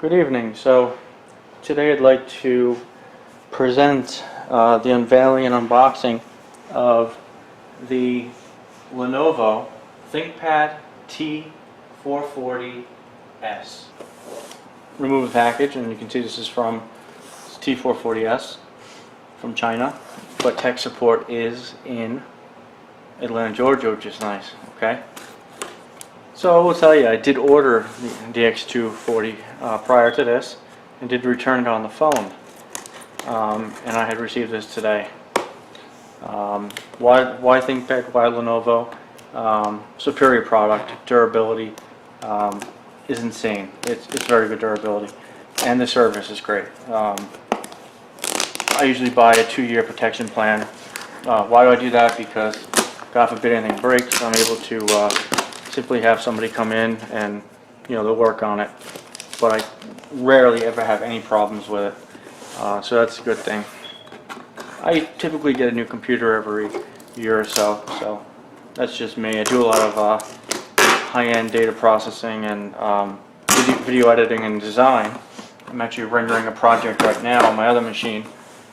Good evening. So today I'd like to present the unveiling and unboxing of the Lenovo ThinkPad T440s. Remove the package, and you can see this is from T440s from China, but tech support is in Atlanta, Georgia, which is nice. Okay. So I will tell you, I did order the X240 prior to this, and did return it on the phone, and I had received this today. Why ThinkPad? Why Lenovo? Superior product, durability is insane. It's very good durability, and the service is great. I usually buy a 2-year protection plan. Why do I do that? Because God forbid anything breaks, I'm able to simply have somebody come in and they'll work on it. But I rarely ever have any problems with it, so that's a good thing. I typically get a new computer every year or so, so that's just me. I do a lot of high-end data processing and video editing and design. I'm actually rendering a project right now on my other machine.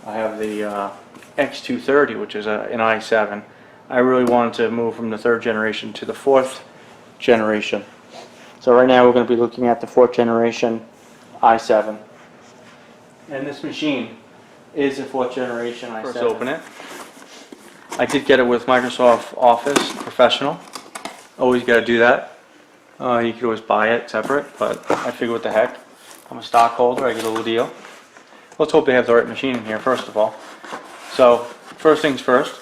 I have the X230, which is an i7. I really wanted to move from the 3rd generation to the 4th generation. So right now we're going to be looking at the 4th generation i7. And this machine is a 4th generation i7. First open it. I did get it with Microsoft Office Professional. Always got to do that. You could always buy it separate, but I figure what the heck. I'm a stockholder, I get a little deal. Let's hope they have the right machine in here first of all. So first things first.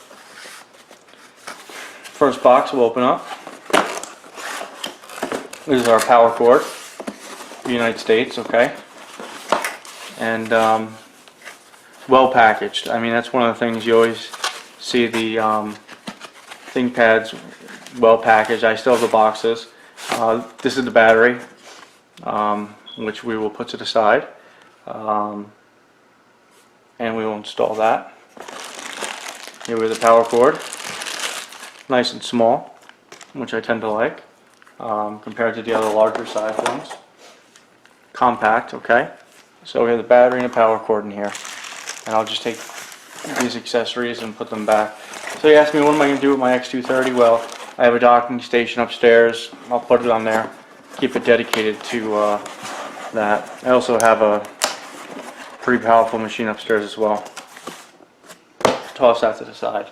First box we'll open up. This is our power cord, the United States, okay, and well packaged. I mean, that's one of the things you always see the ThinkPads well packaged. I still have the boxes. This is the battery, which we will put to the side, and we will install that. Here we have the power cord, nice and small, which I tend to like. Compared to the other larger size ones. Compact, okay. So we have the battery and the power cord in here. And I'll just take these accessories and put them back. So you asked me what am I going to do with my X230? Well, I have a docking station upstairs. I'll put it on there. Keep it dedicated to that. I also have a pretty powerful machine upstairs as well. Toss that to the side.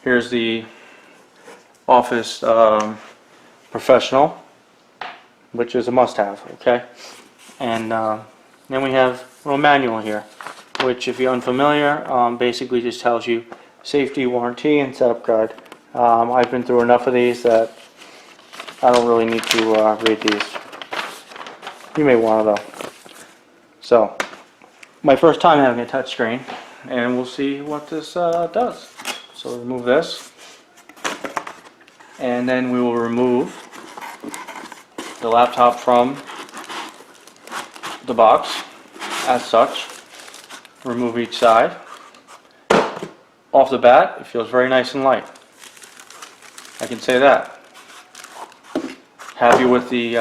Here's the Office Professional, which is a must-have, okay? And then we have a little manual here, which if you're unfamiliar, basically just tells you safety, warranty, and setup guide. I've been through enough of these that I don't really need to read these. You may want to though. So, my first time having a touch screen, and we'll see what this does. So remove this, and then we will remove the laptop from the box as such. Remove each side. Off the bat, it feels very nice and light. I can say that. Happy with the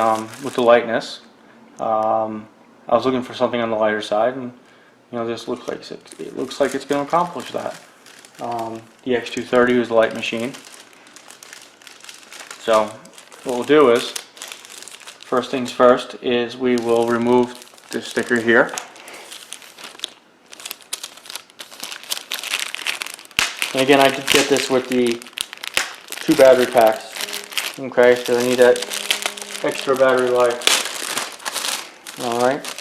lightness. I was looking for something on the lighter side, and this looks like it looks like it's going to accomplish that. The X230 was a light machine. So what we'll do is, first things first, is we will remove this sticker here. And again, I did get this with the 2 battery packs. Okay, so I need that extra battery life. Alright.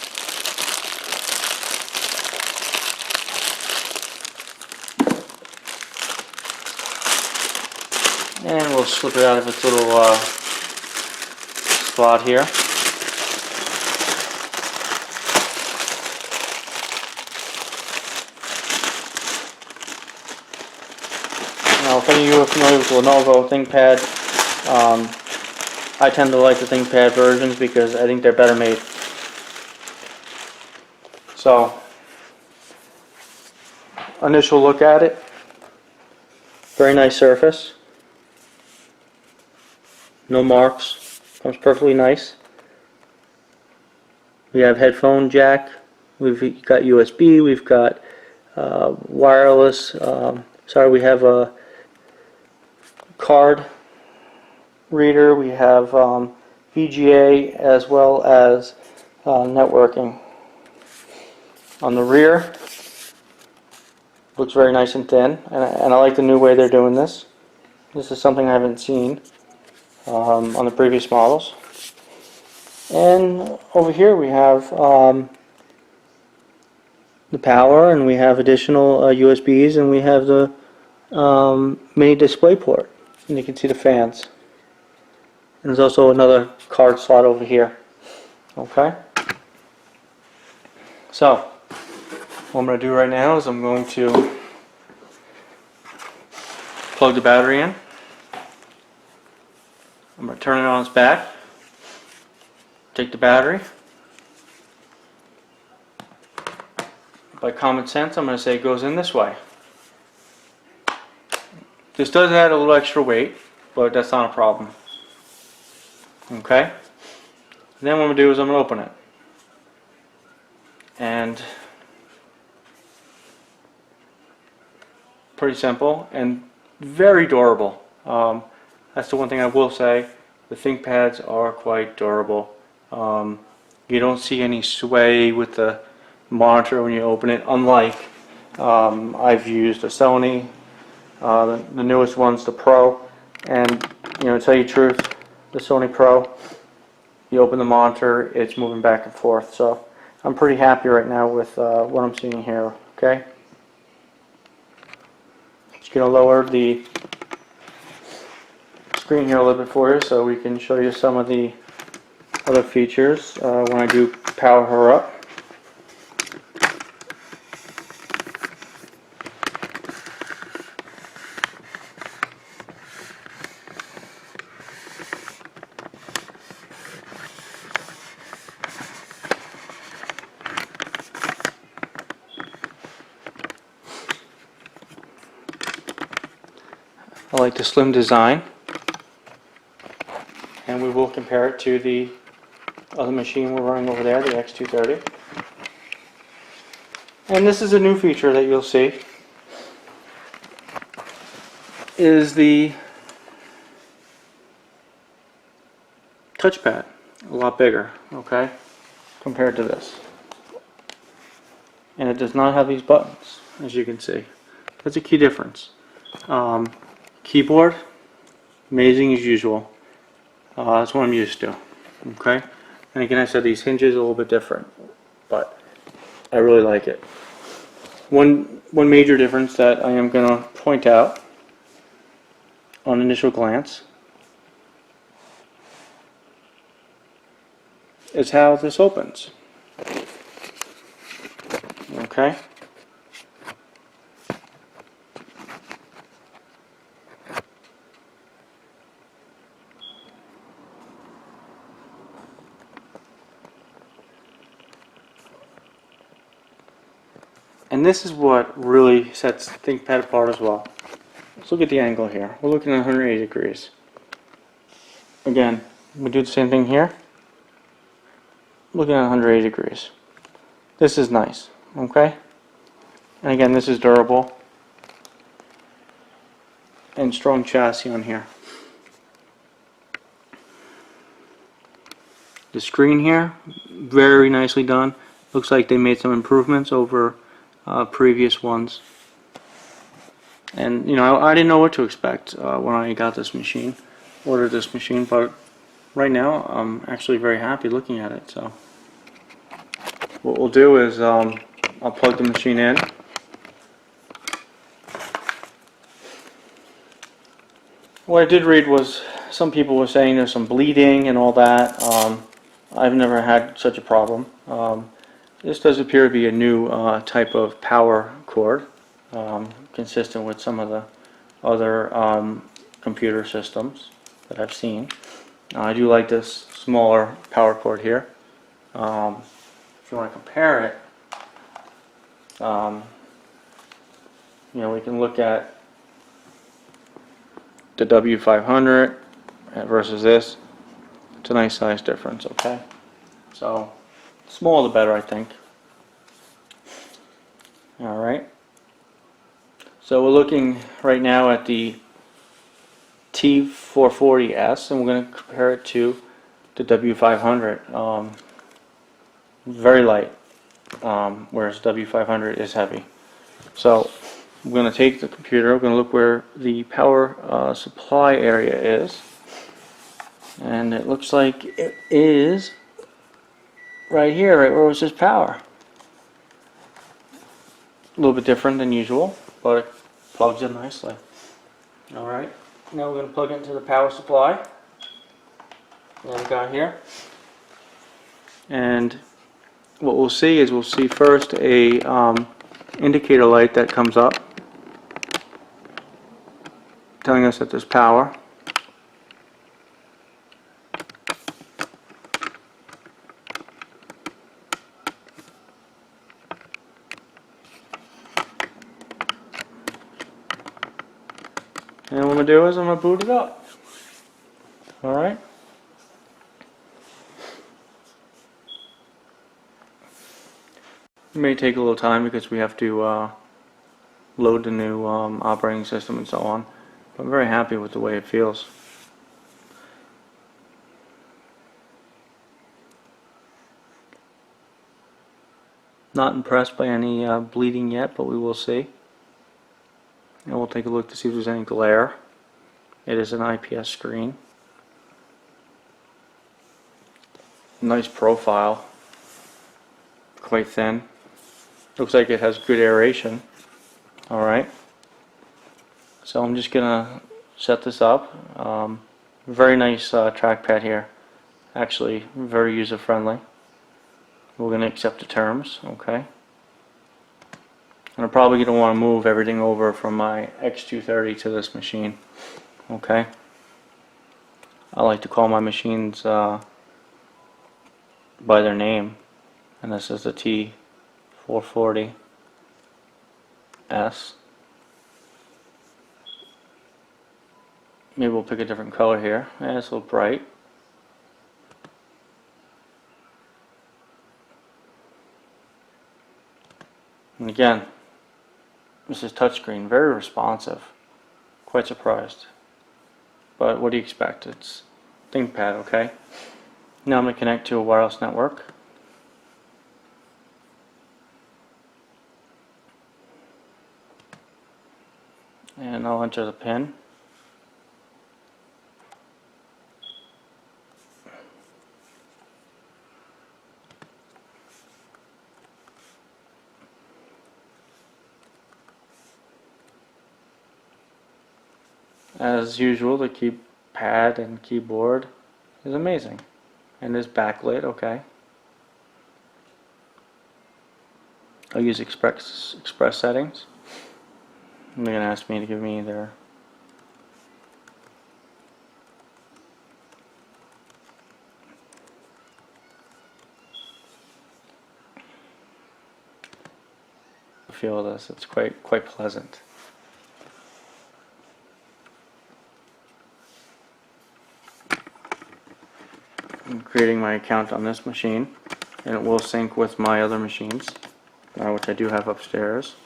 And we'll slip it out of its little slot here. Now, if any of you are familiar with Lenovo ThinkPad, I tend to like the ThinkPad versions because I think they're better made. So, initial look at it, very nice surface. No marks. Comes perfectly nice. We have headphone jack. We've got USB. We've got wireless. We have a card reader. We have VGA as well as networking. On the rear, looks very nice and thin, and I like the new way they're doing this. This is something I haven't seen on the previous models. And over here we have the power, and we have additional USBs, and we have the mini display port, and you can see the fans. And there's also another card slot over here. Okay. So what I'm going to do right now is I'm going to plug the battery in. I'm going to turn it on its back. Take the battery. By common sense, I'm going to say it goes in this way. This does add a little extra weight, but that's not a problem. Okay? Then what I'm going to do is I'm going to open it. And pretty simple and very durable. That's the one thing I will say. The ThinkPads are quite durable. You don't see any sway with the monitor when you open it, unlike I've used a Sony, the newest one's the Pro, and to tell you the truth, the Sony Pro, you open the monitor, it's moving back and forth. So I'm pretty happy right now with what I'm seeing here. Okay, just gonna lower the screen here a little bit for you so we can show you some of the other features when I do power her up. I like the slim design, and we will compare it to the other machine we're running over there, the X230. And this is a new feature that you'll see, is the touchpad. A lot bigger, okay, compared to this. And it does not have these buttons, as you can see. That's a key difference. Keyboard, amazing as usual. That's what I'm used to. Okay, and again, I said these hinges are a little bit different, but I really like it. One major difference that I am going to point out on initial glance is how this opens. Okay. And this is what really sets ThinkPad apart as well. Let's look at the angle here. We're looking at 180 degrees. Again, we do the same thing here. Looking at 180 degrees. This is nice, okay? And again, this is durable. And strong chassis on here. The screen here, very nicely done. Looks like they made some improvements over previous ones. And I didn't know what to expect when I got this machine, ordered this machine, but right now I'm actually very happy looking at it. So what we'll do is I'll plug the machine in. What I did read was some people were saying there's some bleeding and all that. I've never had such a problem. This does appear to be a new type of power cord, consistent with some of the other computer systems that I've seen. I do like this smaller power cord here. If you want to compare it, we can look at the W500 versus this. It's a nice size difference, okay? So Smaller the better, I think. Alright. So we're looking right now at the T440s, and we're going to compare it to the W500. Very light, whereas W500 is heavy. So I'm going to take the computer, we're going to look where the power supply area is, and it looks like it is right here, right where it says power. A little bit different than usual, but it plugs in nicely. Alright, now we're going to plug it into the power supply that we got here. And what we'll see is first a indicator light that comes up telling us that there's power. And what I'm going to do is I'm going to boot it up. Alright. It may take a little time because we have to load the new operating system and so on. But I'm very happy with the way it feels. Not impressed by any bleeding yet, but we will see. And we'll take a look to see if there's any glare. It is an IPS screen. Nice profile. Quite thin. Looks like it has good aeration. Alright. So I'm just gonna set this up. Very nice trackpad here. Actually, very user friendly. We're gonna accept the terms. Okay. And I'm probably going to want to move everything over from my X230 to this machine. Okay. I like to call my machines by their name. And this is the T440s. Maybe we'll pick a different color here. Yeah, it's a little bright. And again, this is touchscreen, very responsive. Quite surprised. But what do you expect? It's ThinkPad, okay? Now I'm going to connect to a wireless network. And I'll enter the pin. As usual, the keypad and keyboard is amazing. And is backlit, okay. I'll use express settings. And they're going to ask me to give me their feel of this. It's quite pleasant. I'm creating my account on this machine, and it will sync with my other machines, which I do have upstairs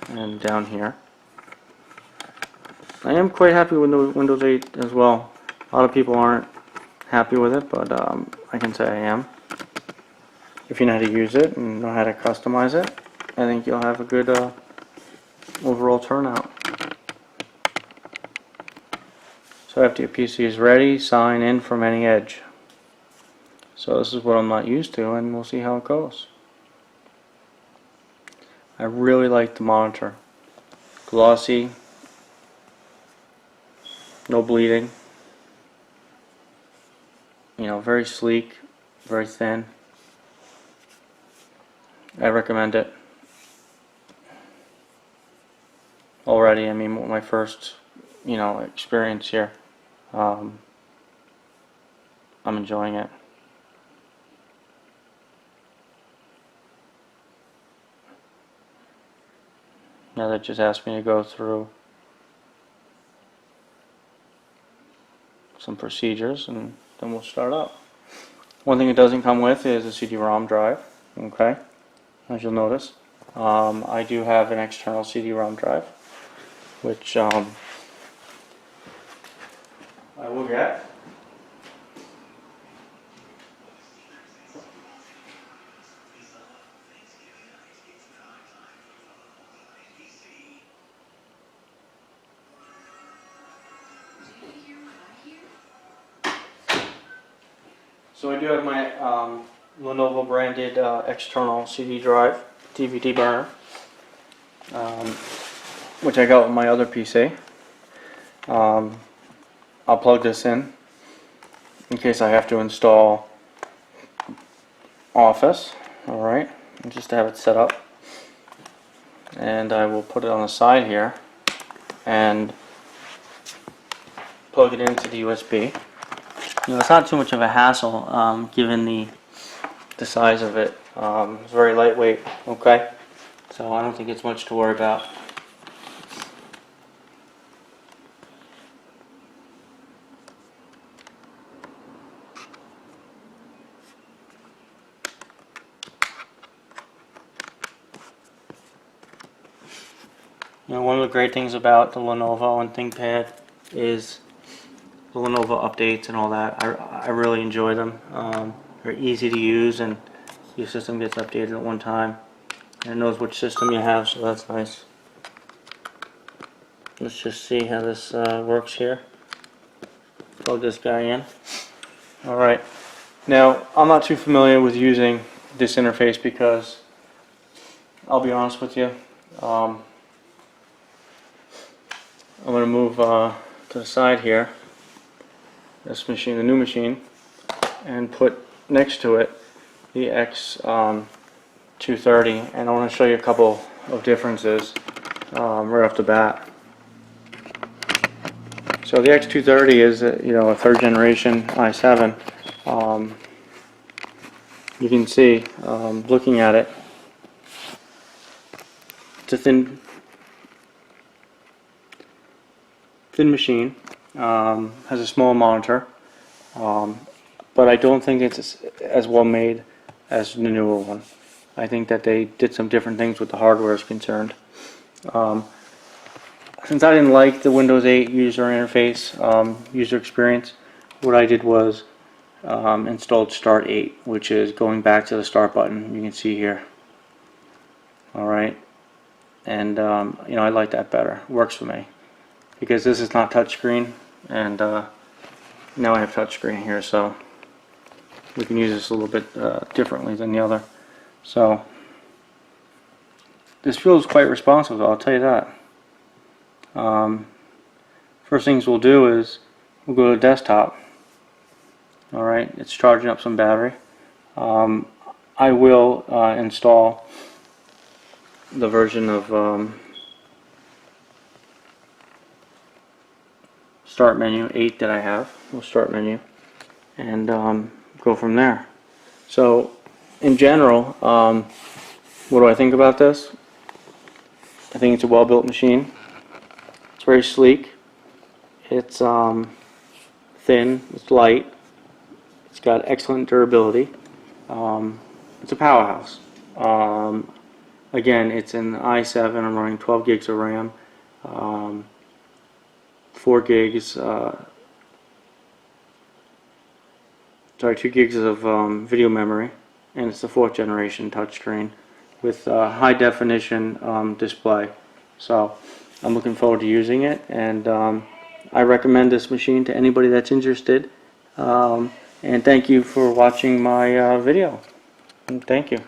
and down here. I am quite happy with the Windows 8 as well. A lot of people aren't happy with it, but I can say I am. If you know how to use it and know how to customize it, I think you'll have a good overall turnout. So after your PC is ready, sign in from any edge. So this is what I'm not used to, and we'll see how it goes. I really like the monitor. Glossy, no bleeding, you know, very sleek, very thin. I recommend it. Already, I mean, my first, experience here. I'm enjoying it. Now that just asked me to go through some procedures, and then we'll start up. One thing it doesn't come with is a CD-ROM drive, okay, as you'll notice. I do have an external CD-ROM drive, which I will get. So I do have my Lenovo branded external CD drive, DVD burner, which I got with my other PC. I'll plug this in case I have to install Office, alright, just to have it set up. And I will put it on the side here and plug it into the USB. You know, it's not too much of a hassle given the size of it. It's very lightweight, okay? So I don't think it's much to worry about. You know, one of the great things about the Lenovo and ThinkPad is the Lenovo Updates and all that. I really enjoy them. They're easy to use, and your system gets updated at one time, and it knows which system you have, so that's nice. Let's just see how this works here. Plug this guy in. Alright, now I'm not too familiar with using this interface because I'll be honest with you, I'm going to move to the side here, this machine, the new machine, and put next to it the X230, and I want to show you a couple of differences right off the bat. So the X230 is a third generation i7. You can see looking at it, it's a thin machine, has a small monitor, but I don't think it's as well made as the newer one. I think that they did some different things with the hardware as concerned. Since I didn't like the Windows 8 user interface, user experience, what I did was installed Start 8, which is going back to the start button. You can see here. Alright, and I like that better. Works for me. Because this is not touchscreen, and now I have touchscreen here, so we can use this a little bit differently than the other. So this feels quite responsive, I'll tell you that. First things we'll do is we'll go to desktop. Alright, it's charging up some battery. I will install the version of Start menu 8 that I have. We'll start menu and go from there. So in general, what do I think about this? I think it's a well-built machine. It's very sleek. It's thin. It's light. It's got excellent durability. It's a powerhouse. Again, it's an i7. I'm running 12 gigs of RAM. 4 gigs, 2 gigs of video memory, and it's the 4th generation touchscreen with high definition display. So I'm looking forward to using it, and I recommend this machine to anybody that's interested. And thank you for watching my video. Thank you.